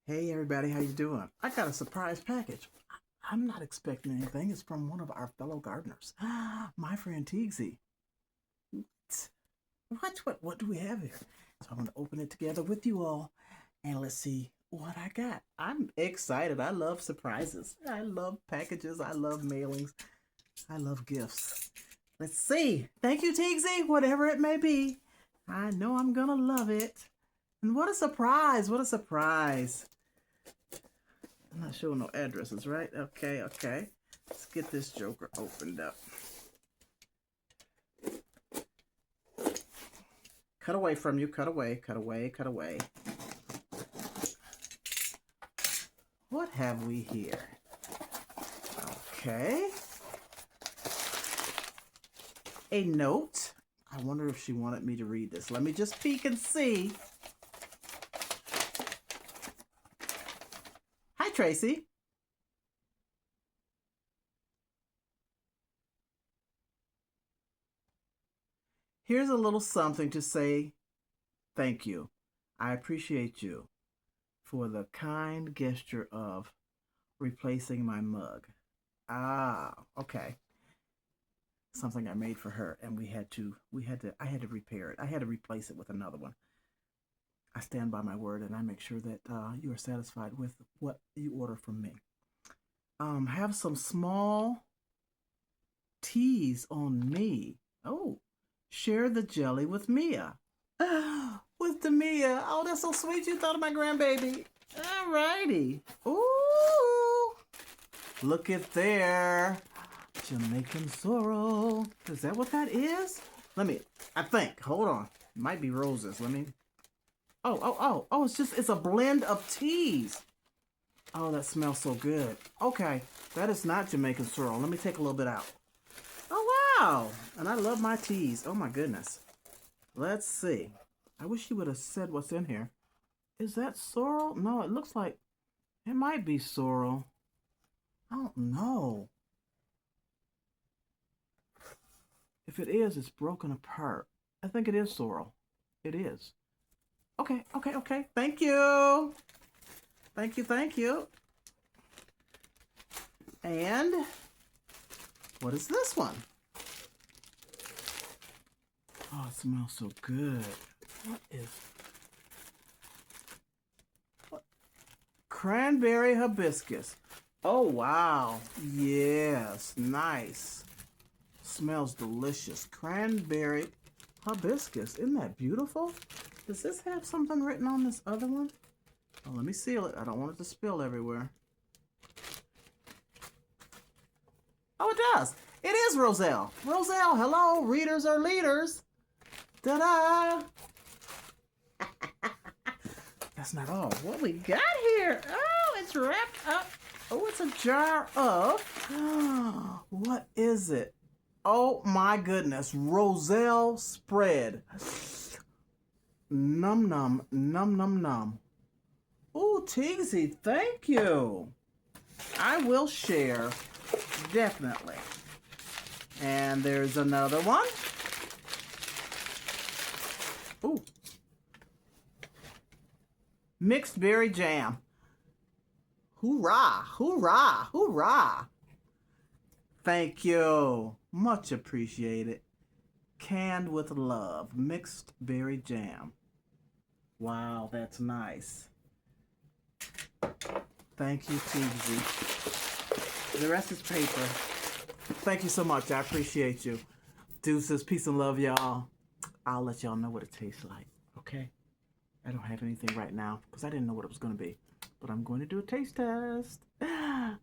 Hey everybody, how you doing? I got a surprise package. I'm not expecting anything. It's from one of our fellow gardeners, my friend Tiegsy. What do we have here? So I'm gonna open it together with you all, and let's see what I got. I'm excited. I love surprises. I love packages. I love mailings. I love gifts. Let's see. Thank you, Tiegsy. Whatever it may be, I know I'm gonna love it. And what a surprise! What a surprise! I'm not showing no addresses, right? Okay, okay. Let's get this joker opened up. Cut away from you. Cut away, cut away, cut away. What have we here? Okay. A note. I wonder if she wanted me to read this. Let me just peek and see. Hi, Tracy. Here's a little something to say thank you. I appreciate you for the kind gesture of replacing my mug. Ah, okay. Something I made for her, and I had to repair it. I had to replace it with another one. I stand by my word, and I make sure that you are satisfied with what you order from me. Have some small teas on me. Oh, share the jelly with Mia. With the Mia. Oh, that's so sweet. You thought of my grandbaby. All righty. Ooh. Look at there. Jamaican sorrel. Is that what that is? I think. Hold on. It might be roses. Oh, it's a blend of teas. Oh, that smells so good. Okay, that is not Jamaican sorrel. Let me take a little bit out. Oh, wow. And I love my teas. Oh, my goodness. Let's see. I wish you would have said what's in here. Is that sorrel? No, it looks like it might be sorrel. I don't know. If it is, it's broken apart. I think it is sorrel. It is. Okay. Thank you. Thank you. And what is this one? Oh, it smells so good. What? Cranberry hibiscus. Oh, wow. Yes, nice. Smells delicious. Cranberry hibiscus. Isn't that beautiful? Does this have something written on this other one? Oh, let me seal it. I don't want it to spill everywhere. Oh, it does. It is Roselle. Roselle, hello. Readers are leaders. Ta-da! That's not all. What we got here? Oh, it's wrapped up. Oh, it's a jar of... What is it? Oh, my goodness. Roselle spread. Num, num, num, num, num. Oh, Tiegsy, thank you. I will share, definitely. And there's another one. Ooh. Mixed berry jam. Hoorah, hoorah, hoorah. Thank you. Much appreciated. Canned with love. Mixed berry jam. Wow, that's nice. Thank you, Tiegsy. The rest is paper. Thank you so much. I appreciate you. Deuces, peace and love, y'all. I'll let y'all know what it tastes like, okay? I don't have anything right now because I didn't know what it was going to be. But I'm going to do a taste test. Later.